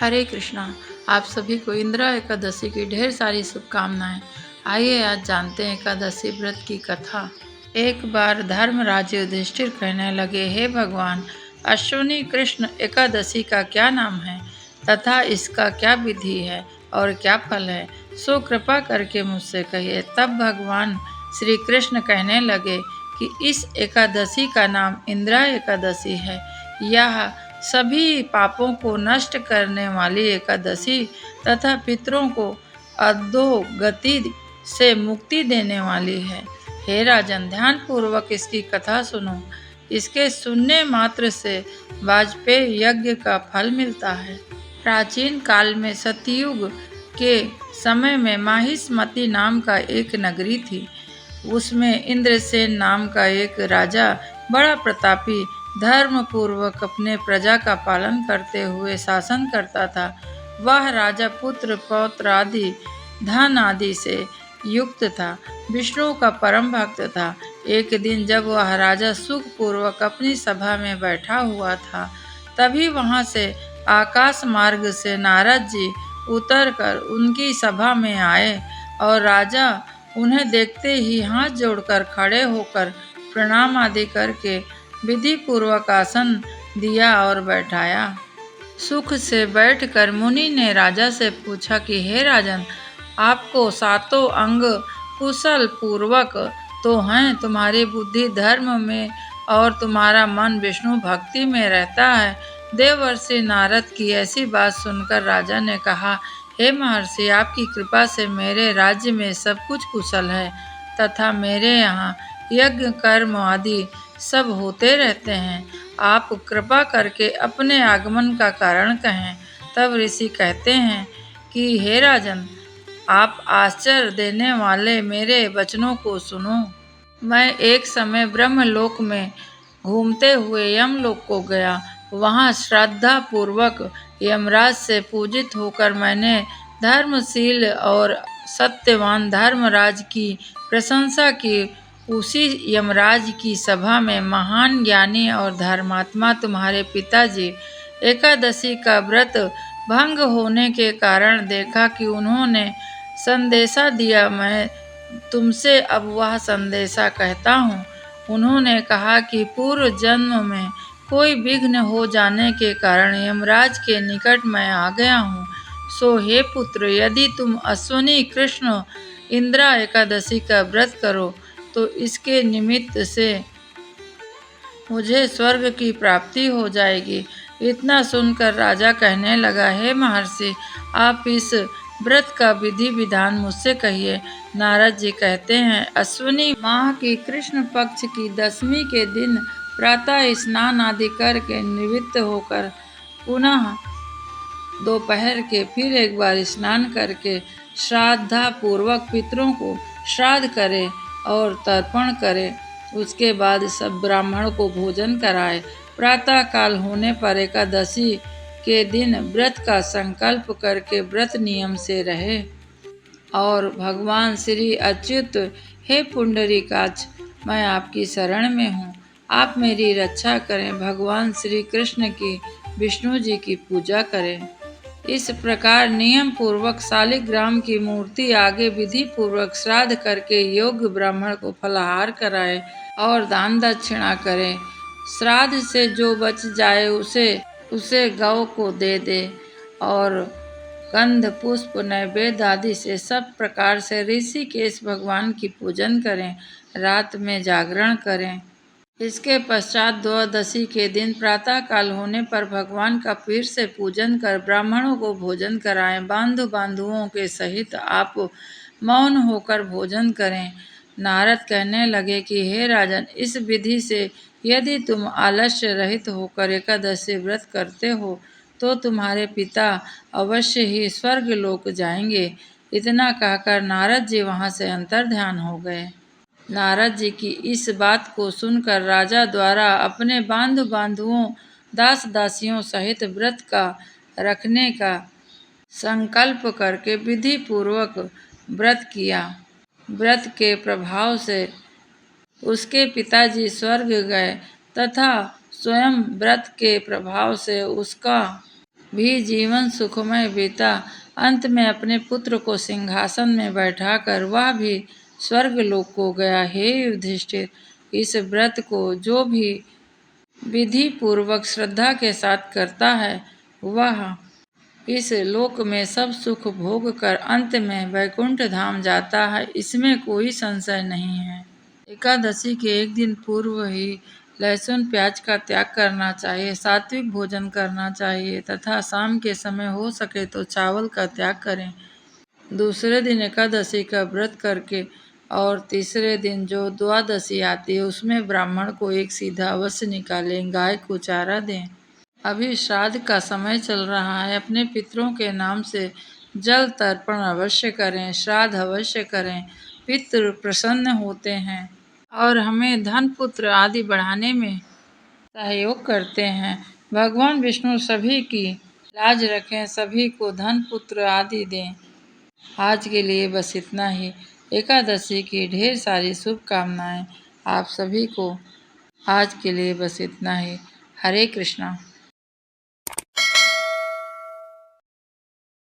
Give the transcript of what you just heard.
हरे कृष्णा। आप सभी को इंदिरा एकादशी की ढेर सारी शुभकामनाएं। आइए आज जानते हैं एकादशी व्रत की कथा। एक बार धर्मराज युधिष्ठिर कहने लगे, हे भगवान, अश्विनी कृष्ण एकादशी का क्या नाम है तथा इसका क्या विधि है और क्या फल है, सो कृपा करके मुझसे कहिए। तब भगवान श्री कृष्ण कहने लगे कि इस एकादशी का नाम इंदिरा एकादशी है। यह सभी पापों को नष्ट करने वाली एकादशी तथा पितरों को अधोगति से मुक्ति देने वाली है। हे राजन, ध्यान पूर्वक इसकी कथा सुनो। इसके सुनने मात्र से वाजपेयी यज्ञ का फल मिलता है। प्राचीन काल में सतयुग के समय में माहिष्मती नाम का एक नगरी थी। उसमें इंद्रसेन नाम का एक राजा बड़ा प्रतापी, धर्म पूर्वक अपने प्रजा का पालन करते हुए शासन करता था। वह राजा पुत्र पौत्र आदि धन आदि से युक्त था, विष्णु का परम भक्त था। एक दिन जब वह राजा सुख पूर्वक अपनी सभा में बैठा हुआ था, तभी वहां से आकाश मार्ग से नारद जी उतरकर उनकी सभा में आए और राजा उन्हें देखते ही हाथ जोड़कर खड़े होकर प्रणाम आदि करके विधि पूर्वक आसन दिया और बैठाया। सुख से बैठकर मुनि ने राजा से पूछा कि हे राजन, आपको सातों अंग कुशल पूर्वक तो हैं, तुम्हारी बुद्धि धर्म में और तुम्हारा मन विष्णु भक्ति में रहता है। देवर्षि नारद की ऐसी बात सुनकर राजा ने कहा, हे महर्षि, आपकी कृपा से मेरे राज्य में सब कुछ कुशल है तथा मेरे यहाँ यज्ञ कर्म आदि सब होते रहते हैं। आप कृपा करके अपने आगमन का कारण कहें। तब ऋषि कहते हैं कि हे राजन, आप आश्चर्य देने वाले मेरे वचनों को सुनो। मैं एक समय ब्रह्मलोक में घूमते हुए यमलोक को गया। वहाँ श्रद्धा पूर्वक यमराज से पूजित होकर मैंने धर्मशील और सत्यवान धर्मराज की प्रशंसा की। उसी यमराज की सभा में महान ज्ञानी और धर्मात्मा तुम्हारे पिताजी एकादशी का व्रत भंग होने के कारण देखा कि उन्होंने संदेशा दिया। मैं तुमसे अब वह संदेशा कहता हूँ। उन्होंने कहा कि पूर्व जन्म में कोई विघ्न हो जाने के कारण यमराज के निकट मैं आ गया हूँ। सो हे पुत्र, यदि तुम अश्विनी कृष्ण इंदिरा एकादशी का व्रत करो तो इसके निमित्त से मुझे स्वर्ग की प्राप्ति हो जाएगी। इतना सुनकर राजा कहने लगा, हे महर्षि, आप इस व्रत का विधि विधान मुझसे कहिए। नारद जी कहते हैं, अश्विनी माह की कृष्ण पक्ष की 10वीं के दिन प्रातः स्नान आदि करके निवृत्त होकर पुनः दोपहर के फिर एक बार स्नान करके श्रद्धा पूर्वक पितरों को श्राद्ध करे और तर्पण करे। उसके बाद सब ब्राह्मण को भोजन कराए। प्रातः काल होने पर एकादशी के दिन व्रत का संकल्प करके व्रत नियम से रहे। और भगवान श्री अच्युत, हे पुंडरीकाक्ष, मैं आपकी शरण में हूँ, आप मेरी रक्षा करें। भगवान श्री कृष्ण की विष्णु जी की पूजा करें। इस प्रकार नियम पूर्वक शालिग्राम की मूर्ति आगे विधि पूर्वक श्राद्ध करके योग्य ब्राह्मण को फलाहार कराए और दान दक्षिणा करे। श्राद्ध से जो बच जाए उसे गौ को दे दे और गंध पुष्प नैवेद्य आदि से सब प्रकार से ऋषिकेश भगवान की पूजन करें। रात में जागरण करें। इसके पश्चात द्वादशी के दिन प्रातः काल होने पर भगवान का फिर से पूजन कर ब्राह्मणों को भोजन कराएं। बांधुओं के सहित आप मौन होकर भोजन करें। नारद कहने लगे कि हे राजन, इस विधि से यदि तुम आलस्य रहित होकर एकादशी व्रत करते हो तो तुम्हारे पिता अवश्य ही स्वर्ग लोक जाएंगे। इतना कहकर नारद जी वहां से अंतर्ध्यान हो गए। नारद जी की इस बात को सुनकर राजा द्वारा अपने बांधुओं दास दासियों सहित व्रत का रखने का संकल्प करके विधि पूर्वक व्रत किया। व्रत के प्रभाव से उसके पिताजी स्वर्ग गए तथा स्वयं व्रत के प्रभाव से उसका भी जीवन सुखमय बीता। अंत में अपने पुत्र को सिंहासन में बैठाकर वह भी स्वर्ग लोक को गया। हे युधिष्ठिर, इस व्रत को जो भी विधि पूर्वक श्रद्धा के साथ करता है वह इस लोक में सब सुख भोग कर अंत में वैकुंठ धाम जाता है, इसमें कोई संशय नहीं है। एकादशी के एक दिन पूर्व ही लहसुन प्याज का त्याग करना चाहिए, सात्विक भोजन करना चाहिए तथा शाम के समय हो सके तो चावल का त्याग करें। दूसरे दिन एकादशी का व्रत करके और तीसरे दिन जो द्वादशी आती है उसमें ब्राह्मण को एक सीधा अवश्य निकालें, गाय को चारा दें। अभी श्राद्ध का समय चल रहा है, अपने पितरों के नाम से जल तर्पण अवश्य करें, श्राद्ध अवश्य करें। पितृ प्रसन्न होते हैं और हमें धन पुत्र आदि बढ़ाने में सहयोग करते हैं। भगवान विष्णु सभी की लाज रखें, सभी को धन पुत्र आदि दें। आज के लिए बस इतना ही। एकादशी की ढेर सारी शुभकामनाएं आप सभी को। आज के लिए बस इतना ही। हरे कृष्णा।